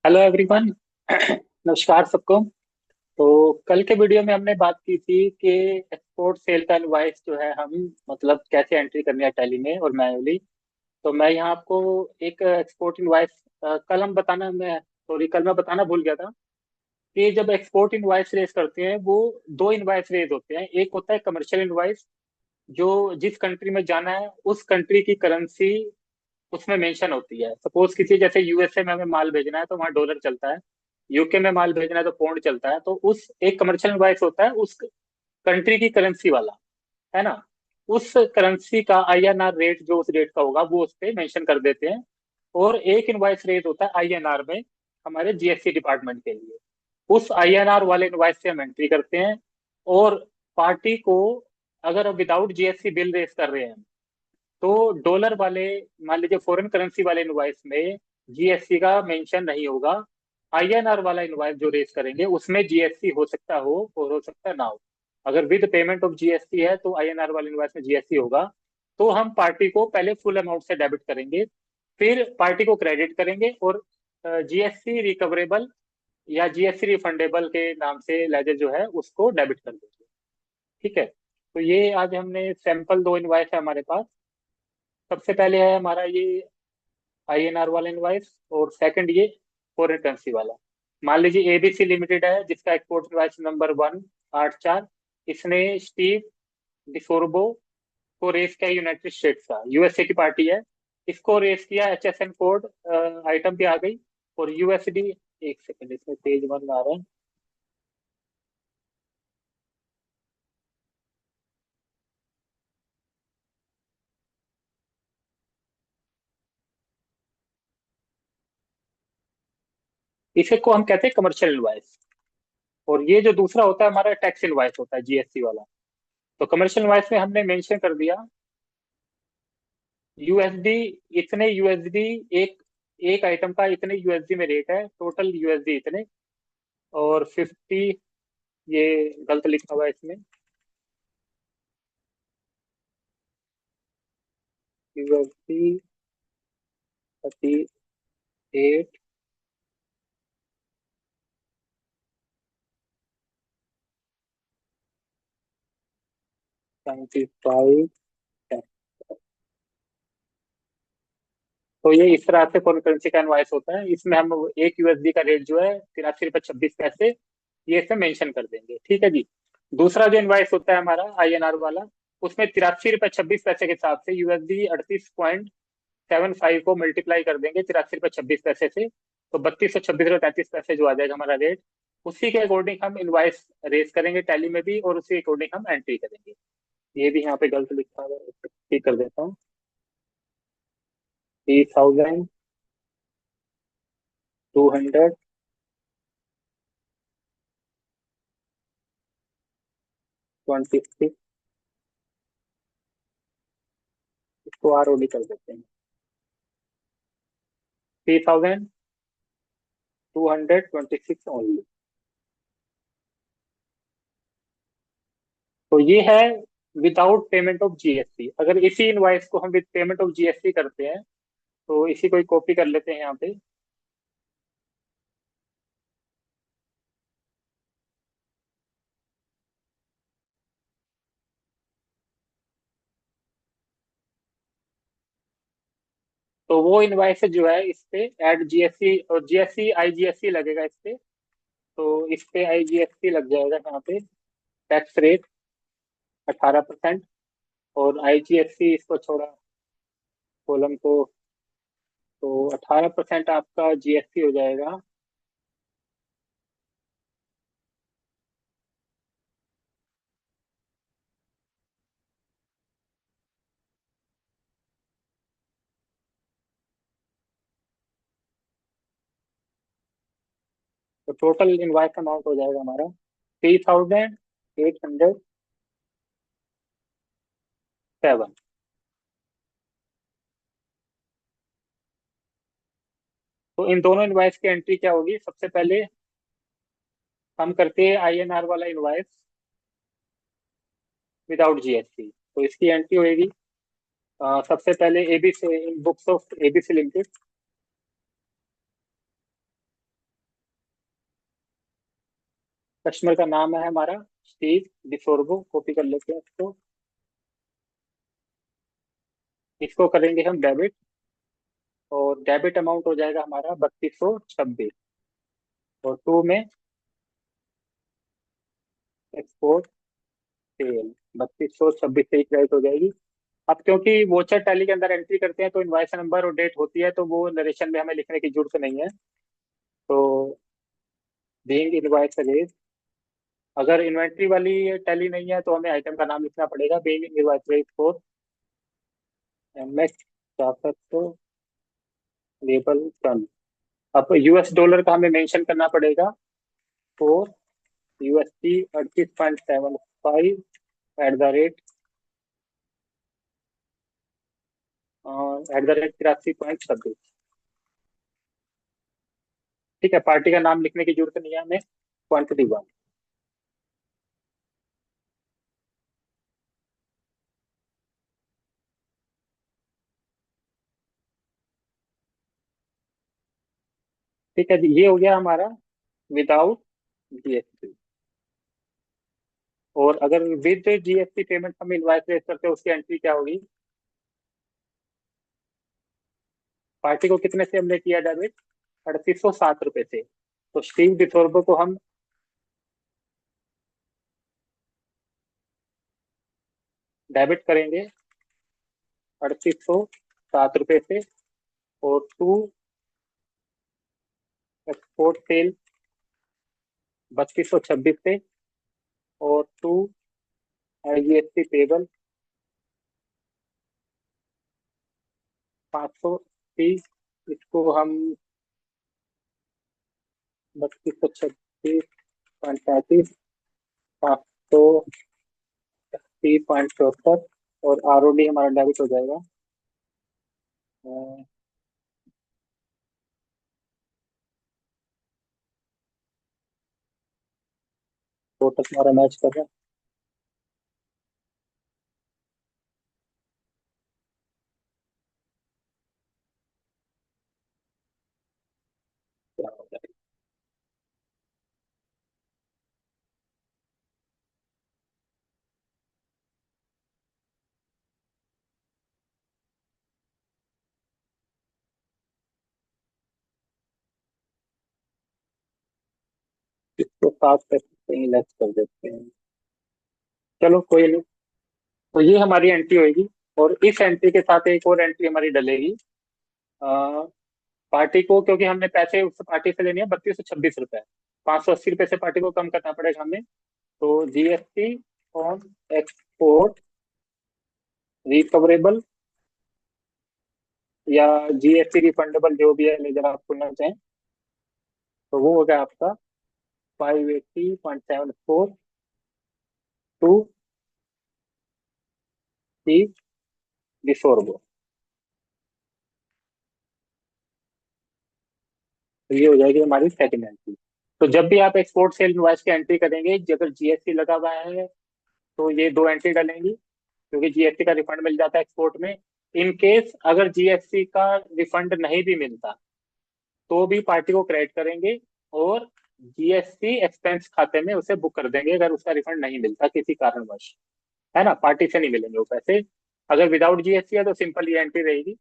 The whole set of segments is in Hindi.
Hello everyone. नमस्कार सबको। तो कल के वीडियो में हमने बात की थी कि एक्सपोर्ट सेल का इनवॉइस जो है हम मतलब कैसे एंट्री करनी है टैली में और मैन्युअली। तो मैं यहाँ आपको एक एक्सपोर्ट इनवॉइस कल हम बताना मैं सॉरी कल मैं बताना भूल गया था कि जब एक्सपोर्ट इनवॉइस रेज करते हैं वो दो इनवॉइस रेज होते हैं। एक होता है कमर्शियल इनवॉइस जो जिस कंट्री में जाना है उस कंट्री की करेंसी उसमें मेंशन होती है। सपोज किसी जैसे यूएसए में हमें माल भेजना है तो वहाँ डॉलर चलता है। यूके में माल भेजना है तो पौंड चलता है। तो उस एक कमर्शियल इनवॉइस होता है उस कंट्री की करेंसी वाला, है ना। उस करेंसी का आईएनआर रेट जो उस रेट का होगा वो उस पे मेंशन कर देते हैं। और एक इनवॉइस रेट होता है आईएनआर में हमारे जीएसटी डिपार्टमेंट के लिए। उस आईएनआर वाले इनवॉइस से हम एंट्री करते हैं। और पार्टी को अगर विदाउट जीएसटी बिल रेस कर रहे हैं तो डॉलर वाले, मान लीजिए फॉरेन करेंसी वाले इनवॉइस में जीएसटी का मेंशन नहीं होगा। आईएनआर वाला इनवॉइस जो रेस करेंगे उसमें जीएसटी हो सकता हो और हो सकता ना हो। अगर विद पेमेंट ऑफ जीएसटी है तो आईएनआर वाले इनवॉइस में जीएसटी होगा। तो हम पार्टी को पहले फुल अमाउंट से डेबिट करेंगे, फिर पार्टी को क्रेडिट करेंगे और जीएसटी रिकवरेबल या जीएसटी रिफंडेबल के नाम से लेजर जो है उसको डेबिट कर देंगे। ठीक है। तो ये आज हमने सैंपल दो इनवॉइस है हमारे पास। सबसे पहले है हमारा ये आईएनआर वाला इनवाइस और सेकंड ये फॉरेन करेंसी वाला। मान लीजिए एबीसी लिमिटेड है जिसका एक्सपोर्ट इनवाइस नंबर 184। इसने स्टीव डिसोर्बो को रेस किया यूनाइटेड स्टेट्स का, यूएसए की पार्टी है। इसको रेस किया एचएसएन कोड आइटम पे आ गई और यूएसडी। एक सेकंड इसमें पेज वन आ रहा है। इसे को हम कहते हैं कमर्शियल इनवाइस। और ये जो दूसरा होता है हमारा टैक्स इनवाइस होता है जीएसटी वाला। तो कमर्शियल इनवाइस में हमने मेंशन कर दिया यूएसडी, इतने यूएसडी, एक एक आइटम का इतने यूएसडी में रेट है, टोटल यूएसडी इतने। और 50, ये गलत लिखा हुआ है इसमें। यूएसडी 38 75। तो ये इस तरह से फॉरेन करेंसी का इनवॉइस होता है। इसमें हम एक यूएसडी का रेट जो है 83 रुपये 26 पैसे ये इसमें मेंशन कर देंगे। ठीक है जी। दूसरा जो इनवॉइस होता है हमारा आईएनआर वाला, उसमें 83 रुपये 26 पैसे के हिसाब से यूएसडी 38.75 को मल्टीप्लाई कर देंगे 83 रुपये 26 पैसे से। तो 3226 रुपये 33 पैसे जो आ जाएगा हमारा रेट। उसी के अकॉर्डिंग हम इनवॉइस रेस करेंगे टैली में भी और उसी के अकॉर्डिंग हम एंट्री करेंगे। ये भी यहाँ पे गलत लिखा हुआ है, ठीक कर देता हूँ। 3226, इसको आरओडी कर देते हैं। 3226 ओनली। तो ये है विदाउट पेमेंट ऑफ जीएसटी। अगर इसी इनवॉइस को हम विद पेमेंट ऑफ जीएसटी करते हैं तो इसी को कॉपी कर लेते हैं यहाँ पे। तो वो इनवॉइस जो है इस पे एड जीएसटी और जीएसटी आईजीएसटी लगेगा इस पे। तो इस पे आईजीएसटी लग जाएगा यहाँ पे, टैक्स रेट 18%। और आईजीएसटी इसको छोड़ा कॉलम को, तो 18% आपका जीएसटी हो जाएगा। तो टोटल इनवॉइस अमाउंट हो जाएगा हमारा 3807। तो इन दोनों इनवॉइस की एंट्री क्या होगी? सबसे पहले हम करते हैं आईएनआर वाला इनवॉइस विदाउट जीएसटी। तो इसकी एंट्री होगी सबसे पहले ABC in books of ABC limited. Customer का नाम है हमारा स्टीव डिसोर्बो, कॉपी कर लेते हैं इसको। इसको करेंगे हम डेबिट, और डेबिट अमाउंट हो जाएगा हमारा 3226। और टू में एक्सपोर्ट सेल 3226 से ही क्रेडिट हो जाएगी। अब क्योंकि वोचर टैली के अंदर एंट्री करते हैं तो इनवाइस नंबर और डेट होती है, तो वो नरेशन में हमें लिखने की जरूरत नहीं है। तो बीइंग इनवाइस रेज, अगर इन्वेंट्री वाली टैली नहीं है तो हमें आइटम का नाम लिखना पड़ेगा, being invoice raise for MX तो लेबल टन। अब यूएस डॉलर का हमें मेंशन करना पड़ेगा, फोर यूएसडी 38.75 @ @83.26। ठीक है, पार्टी का नाम लिखने की जरूरत नहीं है हमें, क्वांटिटी वन। ठीक है जी, ये हो गया हमारा विदाउट जीएसटी। और अगर विद जीएसटी पेमेंट हम इनवाइस रेज करते हैं, उसकी एंट्री क्या होगी? पार्टी को कितने से हमने किया डेबिट? 3807 रुपए से। तो स्टीव डिथोर्बो को हम डेबिट करेंगे 3807 रुपए से, और टू एक्सपोर्ट सेल 3226 से, और टू आईजीएसटी पेबल 530। इसको हम 3226.35, 580.74, और आरओडी हमारा डेबिट हो जाएगा टोटल हमारा मैच कर रहा है। इसको 7 कहीं लेस कर देते हैं। चलो कोई नहीं। तो ये हमारी एंट्री होगी, और इस एंट्री के साथ एक और एंट्री हमारी डलेगी। अ, पार्टी को, क्योंकि हमने पैसे उस पार्टी से लेने हैं 3226 रुपए, 580 रुपए से पार्टी को कम करना पड़ेगा हमें। तो जीएसटी ऑन एक्सपोर्ट रिकवरेबल, या जीएसटी रिफंडेबल, जो भी है लेजर आप खुलना चाहें, तो वो हो गया आपका 580.74 टू सी डिसोर्बो। तो ये हो जाएगी हमारी सेकंड एंट्री। तो जब भी आप एक्सपोर्ट सेल इनवॉइस की एंट्री करेंगे, अगर जीएसटी लगा हुआ है तो ये दो एंट्री डालेंगी, क्योंकि जीएसटी का रिफंड मिल जाता है एक्सपोर्ट में। इन केस अगर जीएसटी का रिफंड नहीं भी मिलता, तो भी पार्टी को क्रेडिट करेंगे, और जीएसटी एक्सपेंस खाते में उसे बुक कर देंगे अगर उसका रिफंड नहीं मिलता किसी कारणवश। है ना, पार्टी से नहीं मिलेंगे वो पैसे। अगर विदाउट जीएसटी है तो सिंपल ये एंट्री रहेगी।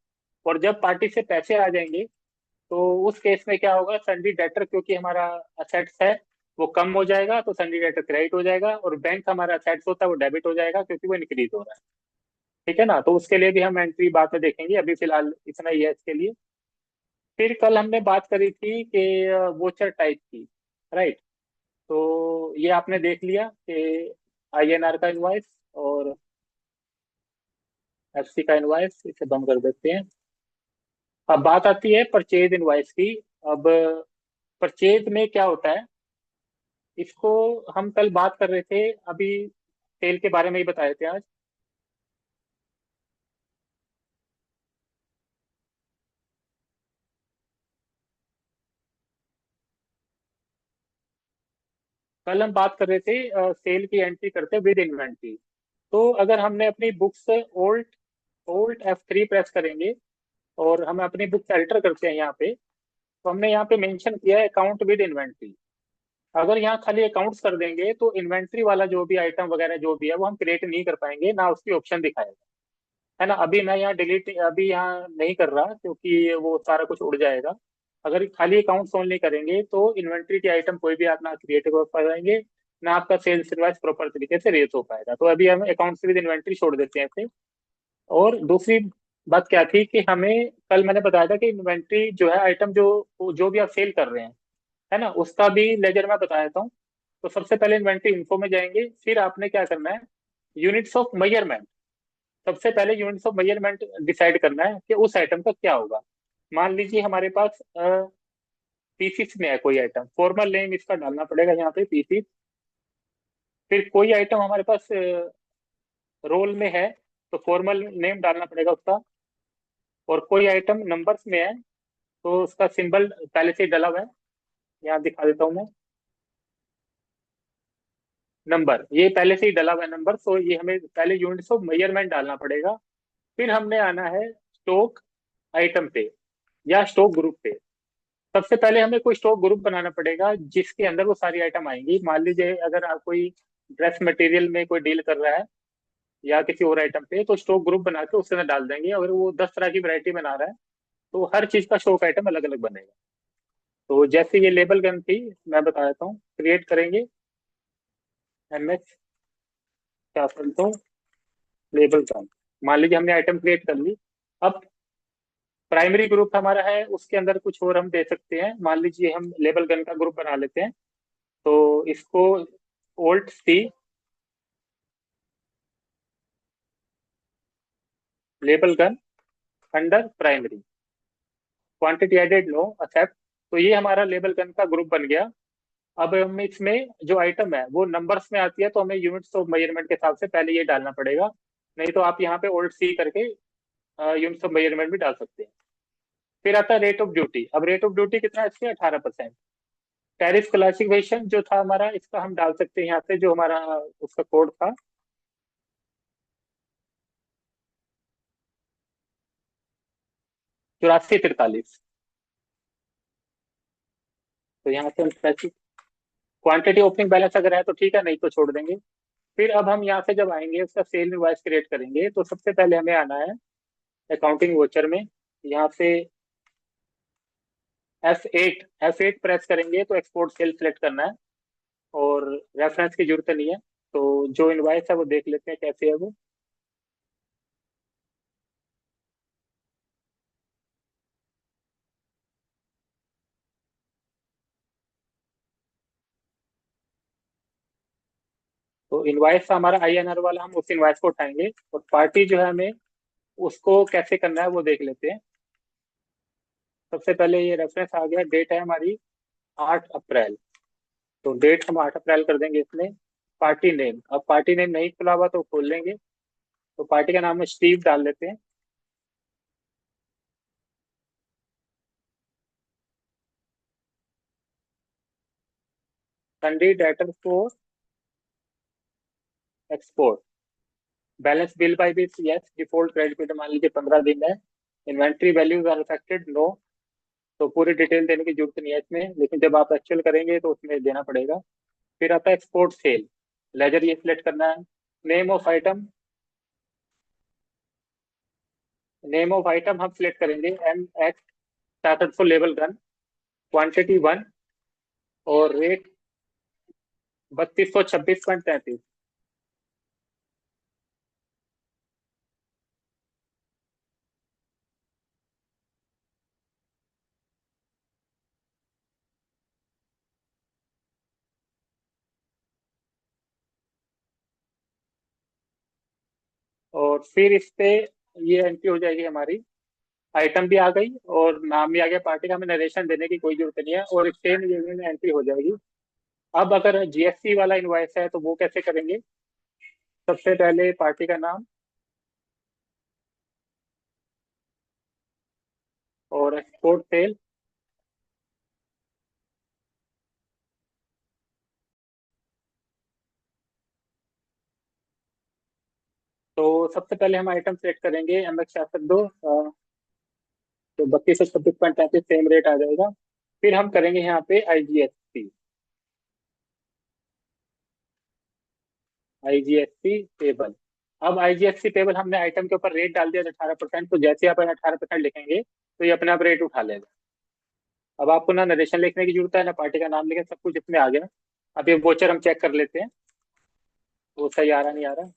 और जब पार्टी से पैसे आ जाएंगे, तो उस केस में क्या होगा, सन्डी डेटर, क्योंकि हमारा असेट्स है वो कम हो जाएगा, तो सन्डी डेटर क्रेडिट हो जाएगा, और बैंक हमारा असेट्स होता है वो डेबिट हो जाएगा, क्योंकि वो इंक्रीज हो रहा है। ठीक है ना, तो उसके लिए भी हम एंट्री बाद में देखेंगे, अभी फिलहाल इतना ही है इसके लिए। फिर कल हमने बात करी थी कि वोचर टाइप की, राइट? तो ये आपने देख लिया कि आईएनआर का इनवाइस और एफसी का इनवाइस, इसे बंद कर देते हैं। अब बात आती है परचेज इनवाइस की। अब परचेज में क्या होता है, इसको हम कल बात कर रहे थे, अभी सेल के बारे में ही बताए थे आज। कल हम बात कर रहे थे सेल की एंट्री करते विद इन्वेंट्री। तो अगर हमने अपनी books old old F3 press करेंगे, और हम अपनी बुक्स अल्टर करते हैं यहाँ पे, तो हमने यहाँ पे मेंशन किया है अकाउंट विद इन्वेंट्री। अगर यहाँ खाली अकाउंट्स कर देंगे तो इन्वेंट्री वाला जो भी आइटम वगैरह जो भी है वो हम क्रिएट नहीं कर पाएंगे, ना उसकी ऑप्शन दिखाएगा। है ना, अभी मैं यहाँ डिलीट अभी यहाँ नहीं कर रहा क्योंकि वो सारा कुछ उड़ जाएगा। अगर खाली अकाउंट ओनली करेंगे तो इन्वेंट्री के आइटम कोई भी आप ना क्रिएट कर पाएंगे, ना आपका सेल्स इनवॉइस प्रॉपर तरीके से रेस हो पाएगा। तो अभी हम अकाउंट विद इन्वेंट्री छोड़ देते हैं ऐसे। और दूसरी बात क्या थी कि हमें कल मैंने बताया था कि इन्वेंट्री जो है आइटम जो जो भी आप सेल कर रहे हैं, है ना, उसका भी लेजर मैं बता देता हूँ। तो सबसे पहले इन्वेंट्री इन्फो में जाएंगे, फिर आपने क्या करना है, यूनिट्स ऑफ मेजरमेंट। सबसे पहले यूनिट्स ऑफ मेजरमेंट डिसाइड करना है कि उस आइटम का क्या होगा। मान लीजिए हमारे पास पीसीस में है कोई आइटम, फॉर्मल नेम इसका डालना पड़ेगा यहाँ पे पीसीस। फिर कोई आइटम हमारे पास रोल में है तो फॉर्मल नेम डालना पड़ेगा उसका। और कोई आइटम नंबर्स में है तो उसका सिंबल पहले से ही डला हुआ है, यहाँ दिखा देता हूँ मैं। नंबर ये पहले से ही डला हुआ है नंबर, तो ये हमें पहले यूनिट्स ऑफ मेजरमेंट डालना पड़ेगा। फिर हमने आना है स्टॉक आइटम पे या स्टॉक ग्रुप पे। सबसे पहले हमें कोई स्टॉक ग्रुप बनाना पड़ेगा जिसके अंदर वो सारी आइटम आएंगी। मान लीजिए अगर आप कोई ड्रेस मटेरियल में कोई डील कर रहा है या किसी और आइटम पे, तो स्टॉक ग्रुप बना के उसके अंदर डाल देंगे। अगर वो 10 तरह की वैरायटी बना रहा है तो हर चीज का स्टॉक आइटम अलग अलग बनेगा। तो जैसे ये लेबल गन थी, मैं बता देता हूँ, क्रिएट करेंगे एमएच क्या बोलते हो, लेबल गन। मान लीजिए हमने आइटम क्रिएट कर ली। अब प्राइमरी ग्रुप हमारा है, उसके अंदर कुछ और हम दे सकते हैं। मान लीजिए हम लेबल गन का ग्रुप बना लेते हैं, तो इसको ओल्ट सी लेबल गन under primary, quantity added no except. तो ये हमारा लेबल गन का ग्रुप बन गया। अब हम इसमें जो आइटम है वो नंबर्स में आती है, तो हमें यूनिट्स ऑफ मेजरमेंट के हिसाब से पहले ये डालना पड़ेगा। नहीं तो आप यहाँ पे ओल्ड सी करके यूनिट्स ऑफ मेजरमेंट भी डाल सकते हैं। फिर आता है रेट ऑफ ड्यूटी। अब रेट ऑफ ड्यूटी कितना है इसमें, 18%। टैरिफ क्लासिफिकेशन जो था हमारा, इसका हम डाल सकते हैं यहाँ से, जो हमारा उसका कोड था 8443। तो यहाँ से हम क्वांटिटी ओपनिंग बैलेंस अगर है तो ठीक है, नहीं तो छोड़ देंगे। फिर अब हम यहाँ से जब आएंगे उसका सेल इनवॉइस क्रिएट करेंगे, तो सबसे पहले हमें आना है अकाउंटिंग वोचर में। यहाँ से F8 प्रेस करेंगे तो एक्सपोर्ट सेल सेलेक्ट करना है। और रेफरेंस की जरूरत नहीं है, तो जो इनवॉइस है वो देख लेते हैं कैसे है वो। तो इनवॉइस हमारा INR वाला, हम उस इनवॉइस को उठाएंगे। और पार्टी जो है हमें उसको कैसे करना है वो देख लेते हैं। सबसे पहले ये रेफरेंस आ गया, डेट है हमारी 8 अप्रैल। तो डेट हम 8 अप्रैल कर देंगे इसमें। पार्टी नेम, अब पार्टी नेम नहीं खुला हुआ तो खोल लेंगे। तो पार्टी का नाम है स्टीव डाल लेते हैं। कैंडिडेटर को export, balance bill by bill yes, default credit period मान लीजिए 15 दिन है। Inventory values are affected no. तो पूरी डिटेल देने की जरूरत नहीं है इसमें, लेकिन जब आप एक्चुअल करेंगे तो उसमें देना पड़ेगा। फिर आता है एक्सपोर्ट सेल, लेजर ये सिलेक्ट करना है। Name of item, name of item हम सिलेक्ट करेंगे MX started for level gun, quantity 1, और रेट 3226.33। और फिर इस पे ये एंट्री हो जाएगी हमारी, आइटम भी आ गई और नाम भी आ गया पार्टी का। हमें नरेशन देने की कोई जरूरत नहीं है, और एक्सचेंज में एंट्री हो जाएगी। अब अगर GST वाला इनवॉइस है तो वो कैसे करेंगे। सबसे पहले पार्टी का नाम और एक्सपोर्ट सेल। तो सबसे पहले हम आइटम सेलेक्ट करेंगे MX 66 तो 3226.33 सेम रेट आ जाएगा। फिर हम करेंगे यहाँ पे IGST। IGST table. अब आईजीएसटी टेबल हमने आइटम के ऊपर रेट डाल दिया 18%, तो जैसे आप 18% लिखेंगे तो ये अपने आप रेट उठा लेगा। अब आपको ना नरेशन लिखने की जरूरत है ना पार्टी का नाम लिखे, सब कुछ इसमें आ गया। अब ये वोचर हम चेक कर लेते हैं, वो सही आ रहा नहीं आ रहा।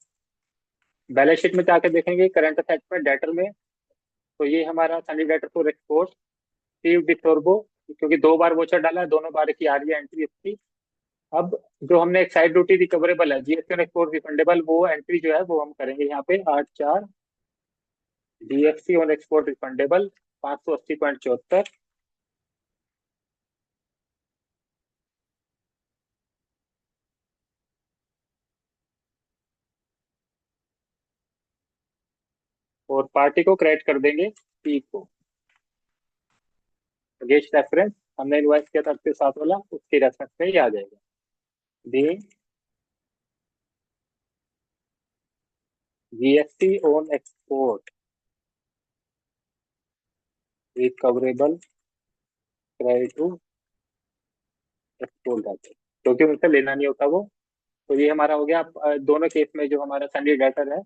बैलेंस शीट में जाके देखेंगे करंट असेट्स में डेटर में, तो ये हमारा सनी डेटर फॉर एक्सपोर्ट स्टीव डिटोरबो, क्योंकि दो बार वोचर डाला है, दोनों बार की आ रही है एंट्री इसकी। अब जो हमने एक साइड ड्यूटी रिकवरेबल है, जीएसटी ऑन एक्सपोर्ट रिफंडेबल, वो एंट्री जो है वो हम करेंगे यहाँ पे 8/4, जीएसटी ऑन एक्सपोर्ट रिफंडेबल 580.74। और पार्टी को क्रेडिट कर देंगे पी को, अगेंस्ट रेफरेंस हमने इनवाइस किया था 7 वाला, उसकी रेफरेंस में ही आ जाएगा। The GST on export recoverable credit to export data, क्योंकि उनसे लेना नहीं होता वो। तो ये हमारा हो गया। दोनों केस में जो हमारा सैलरी डेटर है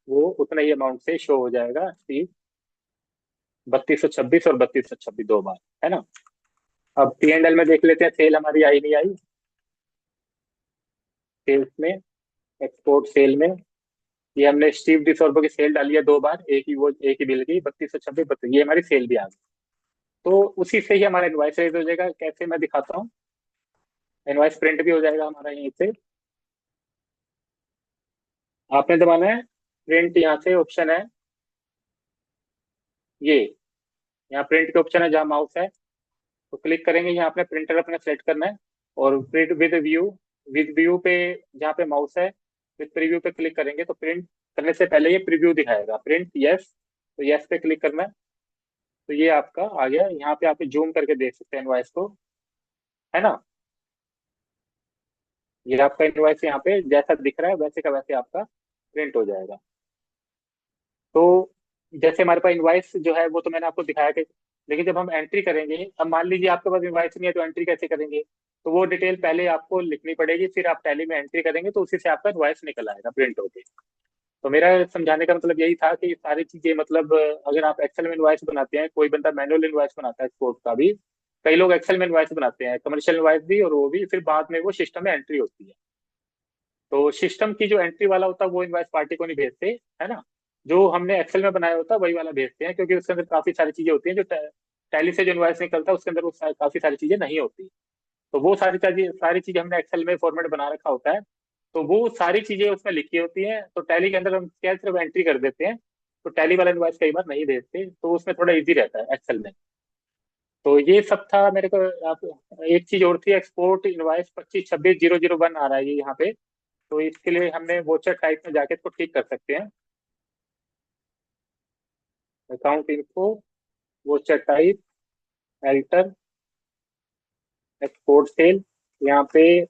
वो उतना ही अमाउंट से शो हो जाएगा, 3226 और 3226 दो बार, है ना। अब P&L में देख लेते हैं, सेल हमारी आई नहीं आई। सेल्स में, एक्सपोर्ट सेल में, ये हमने स्टीव डिसोर्बो की सेल डाली है दो बार, एक ही वो एक ही बिल की 3226, 32, ये हमारी सेल भी आ गई। तो उसी से ही हमारा इनवाइस रेज हो जाएगा। कैसे, मैं दिखाता हूँ। इनवाइस प्रिंट भी हो जाएगा हमारा यहीं से। आपने दबाना है प्रिंट, यहाँ से ऑप्शन है ये, यहाँ प्रिंट के ऑप्शन है जहाँ माउस है, तो क्लिक करेंगे, यहाँ अपने प्रिंटर अपने सेलेक्ट करना है, और प्रिंट विद व्यू पे, जहाँ पे माउस है विद प्रीव्यू पे क्लिक करेंगे तो प्रिंट करने से पहले ये प्रीव्यू दिखाएगा, प्रिंट यस, तो यस पे क्लिक करना है। तो ये आपका आ गया, यहाँ पे आप जूम करके देख सकते हैं इनवाइस को, है ना। ये आपका इनवाइस यहाँ पे जैसा दिख रहा है वैसे का वैसे आपका प्रिंट हो जाएगा। तो जैसे हमारे पास इनवाइस जो है वो तो मैंने आपको दिखाया कि, लेकिन जब हम एंट्री करेंगे, अब मान लीजिए आपके पास इनवाइस नहीं है तो एंट्री कैसे करेंगे। तो वो डिटेल पहले आपको लिखनी पड़ेगी, फिर आप टैली में एंट्री करेंगे तो उसी से आपका इनवाइस निकल आएगा प्रिंट होके। तो मेरा समझाने का मतलब यही था कि ये सारी चीजें, मतलब अगर आप एक्सेल में इनवाइस बनाते हैं, कोई बंदा मैनुअल इनवाइस बनाता है एक्सपोर्ट का भी, कई लोग एक्सेल में इनवाइस बनाते हैं, कमर्शियल इनवाइस भी, और वो भी फिर बाद में वो सिस्टम में एंट्री होती है। तो सिस्टम की जो एंट्री वाला होता है वो इनवाइस पार्टी को नहीं भेजते, है ना। जो हमने एक्सेल में बनाया होता है वही वाला भेजते हैं, क्योंकि उसके अंदर काफी सारी चीजें होती हैं जो टैली से जो इनवाइस निकलता है उसके अंदर वो काफी सारी चीजें नहीं होती। तो वो सारी चीजें हमने एक्सेल में फॉर्मेट बना रखा होता है, तो वो सारी चीजें उसमें लिखी होती हैं, तो टैली के अंदर हम क्या सिर्फ एंट्री कर देते हैं। तो टैली वाला इनवाइस कई बार नहीं भेजते, तो उसमें थोड़ा इजी रहता है एक्सेल में। तो ये सब था मेरे को। आप, एक चीज और थी, एक्सपोर्ट इनवाइस 2526 001 आ रहा है ये यहाँ पे, तो इसके लिए हमने वोचर टाइप में जाके इसको ठीक कर सकते हैं। अकाउंट इनको, voucher type, alter, export cell, यहाँ पे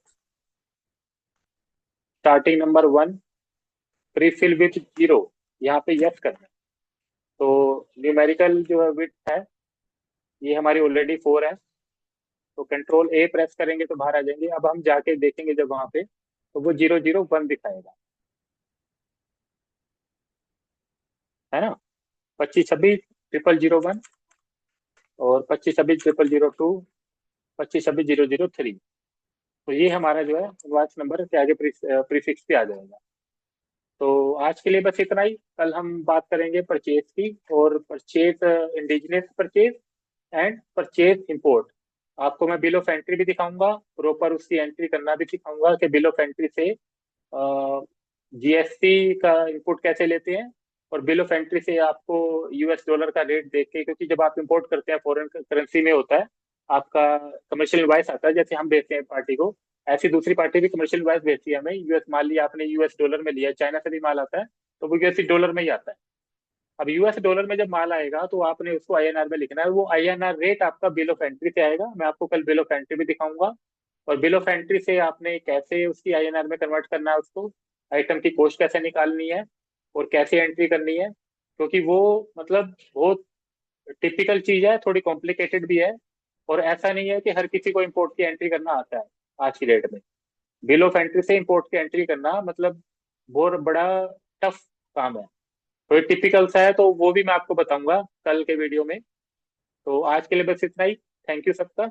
स्टार्टिंग नंबर 1, प्रीफिल विथ 0, यहाँ पे यस करना है। तो न्यूमेरिकल जो है विथ है, ये हमारी ऑलरेडी 4 है, तो कंट्रोल ए प्रेस करेंगे तो बाहर आ जाएंगे। अब हम जाके देखेंगे जब वहां पे, तो वो 001 दिखाएगा, है ना। 2526 001, और 2526 002, 2526 003, तो ये हमारा जो है इनवॉइस नंबर के आगे प्रीफिक्स पे आ जाएगा। तो आज के लिए बस इतना ही। कल हम बात करेंगे परचेज की, और purchase indigenous purchase and purchase import. आपको मैं बिल ऑफ एंट्री भी दिखाऊंगा, प्रॉपर उसकी एंट्री करना भी सिखाऊंगा कि बिल ऑफ एंट्री से जीएसटी का इनपुट कैसे लेते हैं, और बिल ऑफ एंट्री से आपको यूएस डॉलर का रेट देख के, क्योंकि जब आप इंपोर्ट करते हैं फॉरेन करेंसी में होता है आपका कमर्शियल इनवॉइस आता है, जैसे हम भेजते हैं पार्टी को, ऐसी दूसरी पार्टी भी कमर्शियल इनवॉइस भेजती है हमें। यूएस, मान लिया आपने यूएस डॉलर में लिया, चाइना से भी माल आता है तो वो यूएस डॉलर में ही आता है। अब यूएस डॉलर में जब माल आएगा तो आपने उसको आईएनआर में लिखना है, वो आईएनआर रेट आपका बिल ऑफ एंट्री से आएगा। मैं आपको कल बिल ऑफ एंट्री भी दिखाऊंगा, और बिल ऑफ एंट्री से आपने कैसे उसकी आईएनआर में कन्वर्ट करना है उसको, आइटम की कॉस्ट कैसे निकालनी है, और कैसे एंट्री करनी है, क्योंकि वो मतलब बहुत टिपिकल चीज है, थोड़ी कॉम्प्लिकेटेड भी है। और ऐसा नहीं है कि हर किसी को इम्पोर्ट की एंट्री करना आता है आज की डेट में। बिल ऑफ एंट्री से इम्पोर्ट की एंट्री करना मतलब बहुत बड़ा टफ काम है। तो ये टिपिकल सा है, तो वो भी मैं आपको बताऊंगा कल के वीडियो में। तो आज के लिए बस इतना ही। थैंक यू सबका।